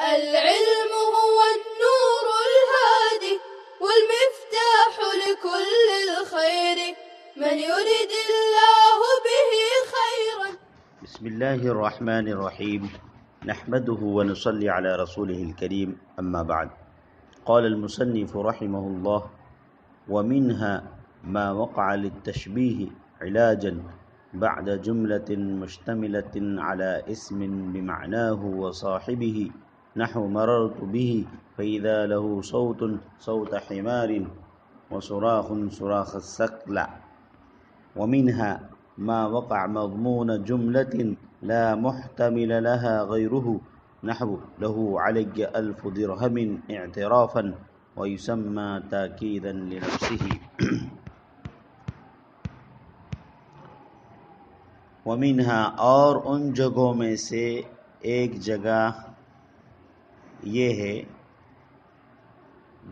العلم هو النور الهادي والمفتاح لكل الخير من يرد الله به خيرا. بسم الله الرحمن الرحيم نحمده ونصلي على رسوله الكريم أما بعد. قال المصنف رحمه الله: ومنها ما وقع للتشبيه علاجا بعد جملة مشتملة على اسم بمعناه وصاحبه نحو مررت به فإذا له صوت حمار وصراخ صراخ الثقل. ومنها ما وقع مضمون جملة لا محتمل لها غيره نحو له علي 1000 درهم اعترافا ويسمى تأكيدا لنفسه. ومنها اور ان جگہوں میں سے ایک جگہ یہ ہے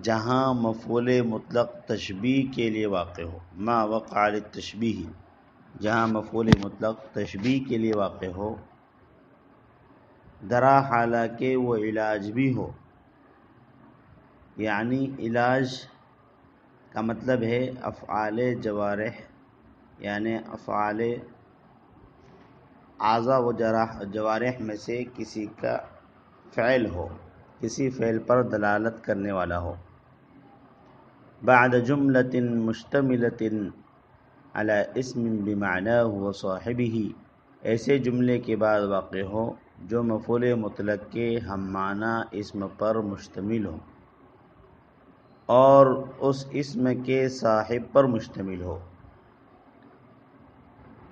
جہاں مفعول مطلق تشبیہ کے لیے واقع ہو. ما وقع للتشبیہ، جہاں مفعول مطلق تشبیہ کے لیے واقع ہو، درا حالانکہ وہ علاج بھی ہو. یعنی علاج کا مطلب ہے افعال جوارح، یعنی افعال اعضاء و جوارح میں سے کسی کا فعل ہو، کسی فعل پر دلالت کرنے والا ہو. بعد جملۃ مشتملۃ علی اسم بمعناه وصاحبہ، ایسے جملے کے بعد واقع ہو جو مفعول مطلق کے ہم معنی اسم پر مشتمل ہو اور اس اسم کے صاحب پر مشتمل ہو.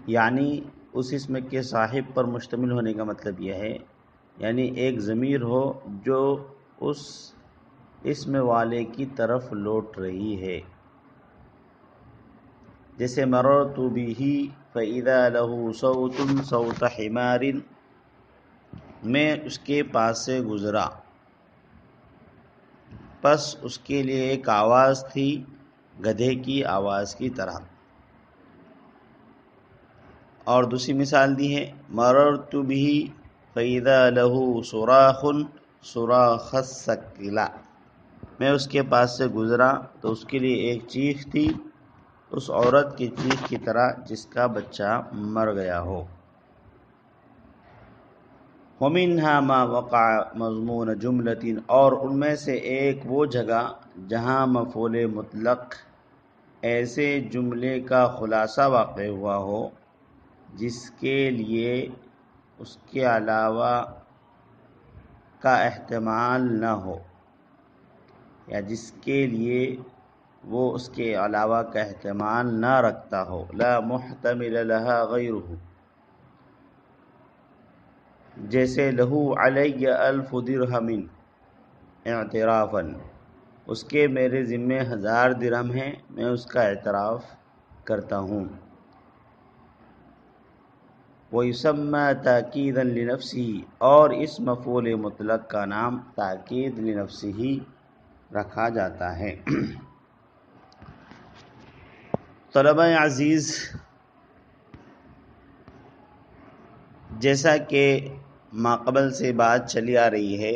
یعنی اس اسم کے صاحب پر مشتمل ہونے کا مطلب یہ ہے، یعنی ایک ضمیر ہو جو اس اسم والے کی طرف لوٹ رہی ہے. جیسے مررت به فإذا له صوت حمار، میں اس کے پاس سے گزرا پس اس کے لیے ایک آواز تھی گدھے کی آواز کی طرح. اور دوسری مثال دی ہے مررت به فإذا له صراخ الثقل، میں اس کے پاس سے گزرا تو اس کے لیے ایک چیخ تھی اس عورت کی چیخ کی طرح جس کا بچہ مر گیا ہو. ومنها ما وقع مضمون جملۃ، اور ان میں سے ایک وہ جگہ جہاں مفعول مطلق ایسے جملے کا خلاصہ واقع ہوا ہو جس کے لیے اس کے علاوہ کا احتمال نہ ہو، یا جس کے لیے وہ اس کے علاوہ کا احتمال نہ رکھتا ہو. لا محتمل لها غیرہ، جیسے لہو علی 1000 درہم اعترافا، اس کے میرے ذمے 1000 درہم ہیں، میں اس کا اعتراف کرتا ہوں. وَيُسَمَّى تَأْكِيدًا لِنَفْسِهِ، اور اس مفعول مطلق کا نام تاکید لنفسہ رکھا جاتا ہے. طلبہ عزیز، جیسا کہ ماقبل سے بات چلی آ رہی ہے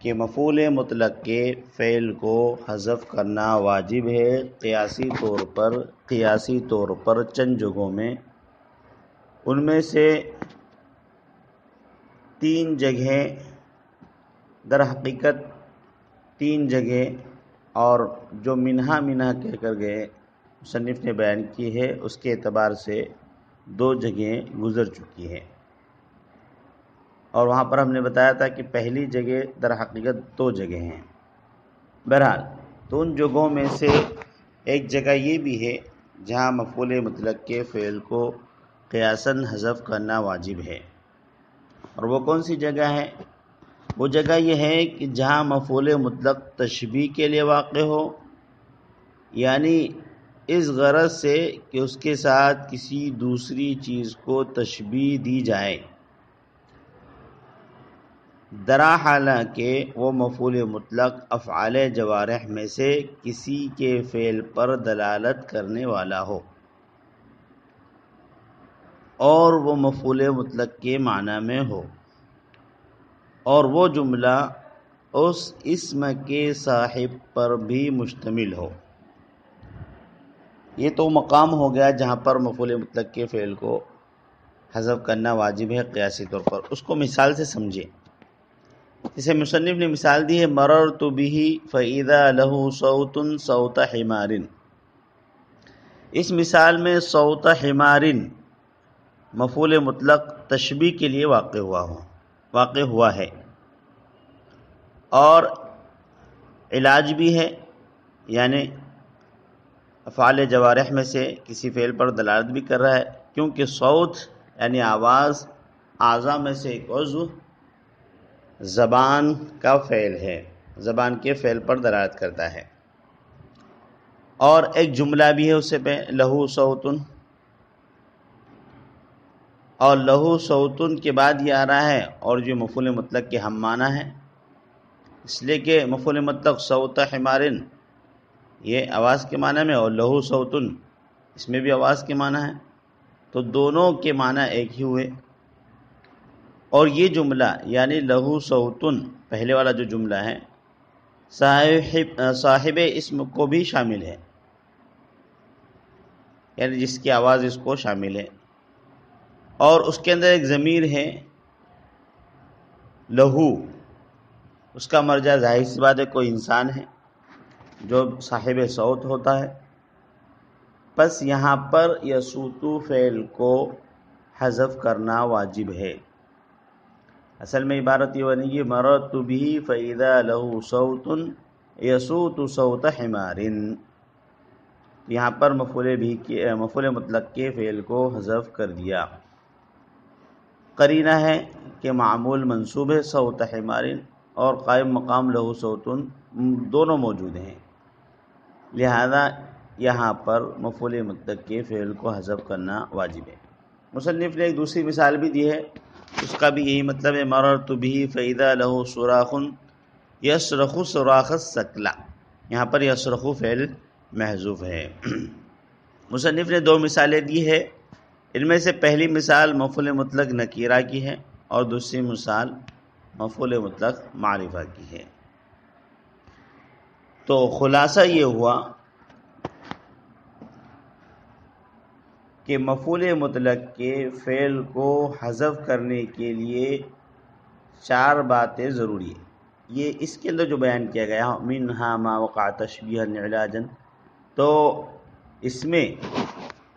کہ مفعول مطلق کے فعل کو حذف کرنا واجب ہے قیاسی طور پر چند جگہوں میں. ان میں سے 3 جگہیں در حقیقت 3 جگہ اور جو منہا کہہ کر گئے مصنف نے بیان کی ہے اس کے اعتبار سے 2 جگہیں گزر چکی ہیں، اور وہاں پر ہم نے بتایا تھا کہ پہلی جگہ در حقیقت 2 جگہ ہیں. بہرحال تو ان جگہوں میں سے ایک جگہ یہ بھی ہے جہاں مفعول مطلق کے فعل کو قیاساً حذف کرنا واجب ہے. اور وہ کون سی جگہ ہے؟ وہ جگہ یہ ہے کہ جہاں مفعول مطلق تشبیہ کے لیے واقع ہو، یعنی اس غرض سے کہ اس کے ساتھ کسی دوسری چیز کو تشبیہ دی جائے، درا حالانکہ وہ مفعول مطلق افعال جوارح میں سے کسی کے فعل پر دلالت کرنے والا ہو اور وہ مفعول مطلق کے معنی میں ہو، اور وہ جملہ اس اسم کے صاحب پر بھی مشتمل ہو۔ یہ تو مقام ہو گیا جہاں پر مفعول مطلق کے فعل کو حذف کرنا واجب ہے قیاسی طور پر۔ اس کو مثال سے سمجھے۔ جسے مصنف نے مثال دی ہے مررت بہ فاذا لہ صوت صوت حمار۔ اس مثال میں صوت حمار مفعول مطلق تشبیہ کے لیے واقع ہوا ہے، اور علاج بھی ہے، یعنی افعال جوارح میں سے کسی فعل پر دلالت بھی کر رہا ہے، کیونکہ صوت یعنی آواز اعضاء میں سے ایک عضو زبان کا فعل ہے، زبان کے فعل پر دلالت کرتا ہے۔ اور ایک جملہ بھی ہے اس سے پہ لہو صوتن، اور لہو صوتن کے بعد یہ آ رہا ہے اور جو مفعول مطلق کے ہم معنی ہے، اس لیے کہ مفعول مطلق صوت حمارن یہ آواز کے معنی میں، اور لہو صوتن اس میں بھی آواز کے معنی ہے، تو دونوں کے معنی ایک ہی ہوئے۔ اور یہ جملہ یعنی لہو صوتن پہلے والا جو جملہ ہے صاحب اسم کو بھی شامل ہے، یعنی جس کی آواز اس کو شامل ہے، اور اس کے اندر ایک ضمیر ہے لہو، اس کا مرجع ظاہر سی بات ہے کوئی انسان ہے جو صاحب صوت ہوتا ہے، بس یہاں پر یسوتو فعل کو حذف کرنا واجب ہے۔ اصل میں عبارت یہ بنی گی مررت بہ فاذا لہ صوت یسوت صوت حمار۔ یہاں پر مفعول مطلق کے فعل کو حذف کر دیا۔ قرینہ ہے کہ معمول منصوب ہے صوت حمار، اور قائم مقام لہو صوتن دونوں موجود ہیں، لہذا یہاں پر مفعول مطلق کے فعل کو حذف کرنا واجب ہے۔ مصنف نے ایک دوسری مثال بھی دی ہے، اس کا بھی یہی مطلب ہے مررت بہ فاذا لہ صراخ یصرخ صراخ الثقل۔ یہاں پر یصرخ فعل محذوف ہے۔ مصنف نے دو مثالیں دی ہے، ان میں سے پہلی مثال مفعول مطلق نکیرہ کی ہے اور دوسری مثال مفعول مطلق معرفہ کی ہے۔ تو خلاصہ یہ ہوا کہ مفعول مطلق کے فعل کو حذف کرنے کے لیے 4 باتیں ضروری ہیں۔ یہ اس کے اندر جو بیان کیا گیا منہا ما وقع تشبیہا علاجا، تو اس میں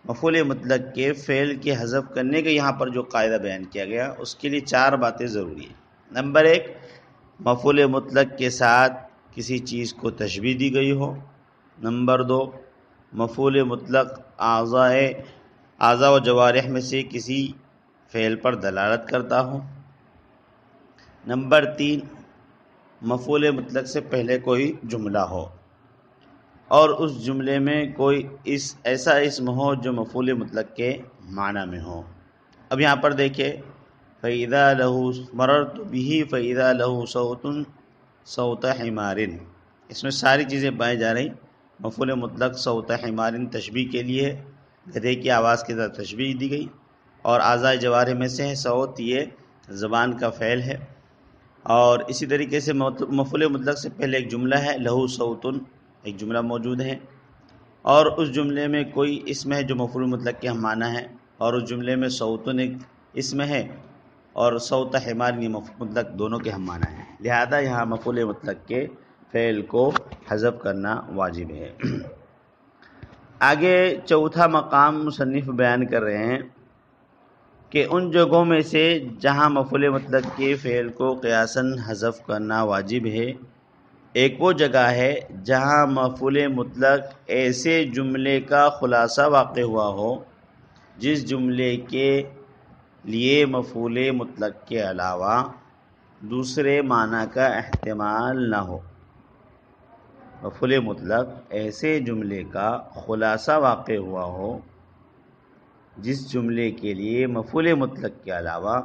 مفعول مطلق کے فعل کے حذف کرنے کا یہاں پر جو قاعدہ بیان کیا گیا اس کے لیے 4 باتیں ضروری ہیں۔ نمبر 1، مفعول مطلق کے ساتھ کسی چیز کو تشبیہ دی گئی ہو۔ نمبر 2، مفعول مطلق اعضاء و جوارح میں سے کسی فعل پر دلالت کرتا ہو۔ نمبر 3، مفعول مطلق سے پہلے کوئی جملہ ہو اور اس جملے میں کوئی ایسا اسم ہو جو مفعول مطلق کے معنی میں ہو۔ اب یہاں پر دیکھیں فَإِذَا لَهُ مَرَرْتُ بِهِ فَإِذَا لَهُ صَوْتٌ صَوْتَ حِمَارٍ، اس میں ساری چیزیں پائی جا رہی۔ مفعول مطلق صوت حمار تشبیہ کے لیے گدھے کی آواز کے ساتھ تشبیہ دی گئی، اور اعضاء جوارح میں سے صوت یہ زبان کا فعل ہے، اور اسی طریقے سے مفعول مطلق سے پہلے ایک جملہ ہے لہو صوتن، ایک جملہ موجود ہے، اور اس جملے میں کوئی اسم ہے جو مفعول مطلق کے ہم معنی ہے، اور اس جملے میں صوتن ایک اسم ہے اور صوت حمار یہ مفعول مطلق دونوں کے ہم معنی ہیں، لہذا یہاں مفعول مطلق کے فعل کو حذف کرنا واجب ہے۔ آگے چوتھا مقام مصنف بیان کر رہے ہیں کہ ان جگہوں میں سے جہاں مفعول مطلق کے فعل کو قیاساً حذف کرنا واجب ہے، ایک وہ جگہ ہے جہاں مفعول مطلق ایسے جملے کا خلاصہ واقع ہوا ہو جس جملے کے لیے مفعول مطلق کے علاوہ دوسرے معنی کا احتمال نہ ہو۔ مفعول مطلق ایسے جملے کا خلاصہ واقع ہوا ہو جس جملے کے لیے مفعول مطلق کے علاوہ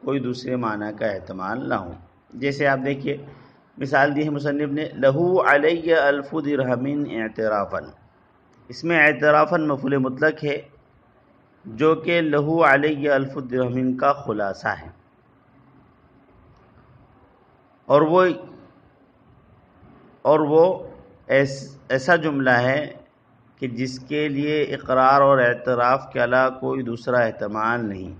کوئی دوسرے معنی کا احتمال نہ ہو۔ جیسے آپ دیکھیے مثال دی ہے مصنف نے لہو علی الف درہم اعترافا، اس میں اعترافا مفعول مطلق ہے جو کہ لہو علی الف درہم کا خلاصہ ہے، اور وہ اور وہ ایسا جملہ ہے کہ جس کے لیے اقرار اور اعتراف کے علاوہ کوئی دوسرا احتمال نہیں،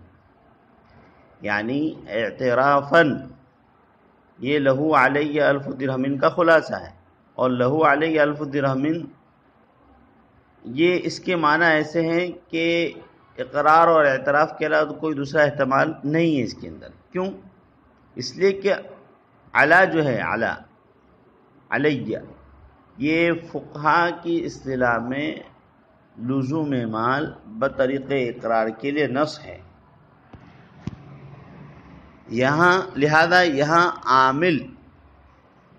یعنی اعترافاً یہ لہو علیہ الف درہم کا خلاصہ ہے، اور لہو علیہ الف درہم یہ اس کے معنی ایسے ہیں کہ اقرار اور اعتراف کے علاوہ کوئی دوسرا احتمال نہیں ہے اس کے اندر۔ کیوں؟ اس لیے کہ علی جو ہے علیہ یہ فقہا کی اصطلاح میں لزوم مال بطریق اقرار کے لیے نص ہے، لہذا یہاں عامل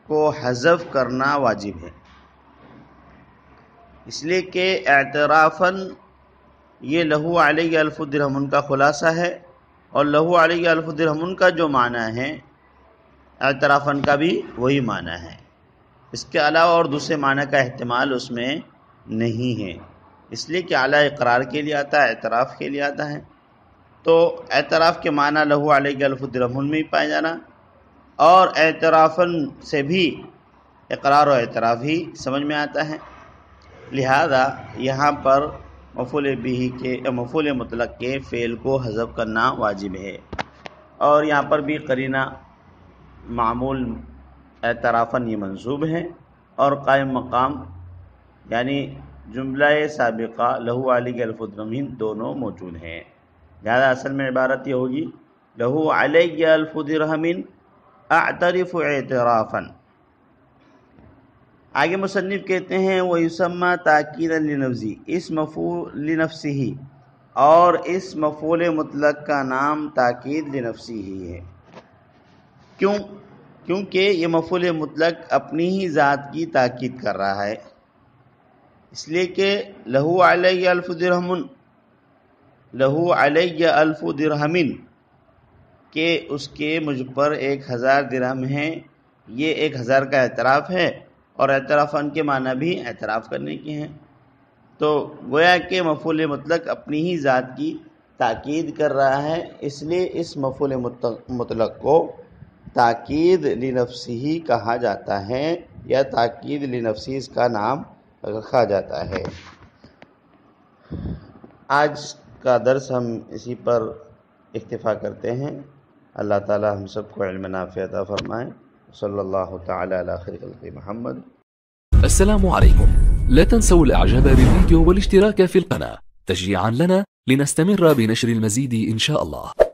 کو حذف کرنا واجب ہے، اس لیے کہ اعترافاً یہ لہو علیہ الف درہم کا خلاصہ ہے، اور لہو علیہ الف درہم کا جو معنی ہے اعترافاً کا بھی وہی معنی ہے، اس کے علاوہ اور دوسرے معنی کا احتمال اس میں نہیں ہے، اس لیے کہ اعلیٰ اقرار کے لیے آتا ہے، اعتراف کے لیے آتا ہے، تو اعتراف کے معنی لہو علیہ الف درہم میں ہی پائے جانا، اور اعترافاً سے بھی اقرار و اعتراف ہی سمجھ میں آتا ہے، لہذا یہاں پر مفعول مطلق کے فعل کو حذف کرنا واجب ہے، اور یہاں پر بھی قرینہ معمول اعترافاً یہ منصوب ہے، اور قائم مقام یعنی جملہ سابقہ لہو علیہ الف درہم دونوں موجود ہیں، لہذا اصل میں عبارت یہ ہوگی لہو علیہ الف درہم اعترف اعترافاً۔ آگے مصنف کہتے ہیں وَيُسَمَّى تَأْكِيدًا لِنَفْسِهِ اس مفعول لنفسه، اور اس مفعول مطلق کا نام تاکید لنفسه ہے، کیونکہ یہ مفعول مطلق اپنی ہی ذات کی تاکید کر رہا ہے، اس لیے کہ لہو علیہ الف درہم کہ اس کے مجھ پر 1000 درہم ہیں، یہ 1000 کا اعتراف ہے، اور اعترافاً کے معنی بھی اعتراف کرنے کے ہیں، تو گویا کہ مفعول مطلق اپنی ہی ذات کی تاکید کر رہا ہے، اس لیے اس مفعول مطلق کو تاکید لنفسہ کہا جاتا ہے، یا تاکید لنفسہ اس کا نام رکھا جاتا ہے۔ آج کا درس ہم اسی پر اکتفا کرتے ہیں، اللہ تعالی ہم سب کو علم نافع عطا فرمائے، صلی اللہ تعالی علی خیر خلق محمد۔ السلام عليكم، لا تنسوا الاعجاب بالفيديو والاشتراك في القناة تشجيعا لنا لنستمر بنشر المزيد إن شاء الله.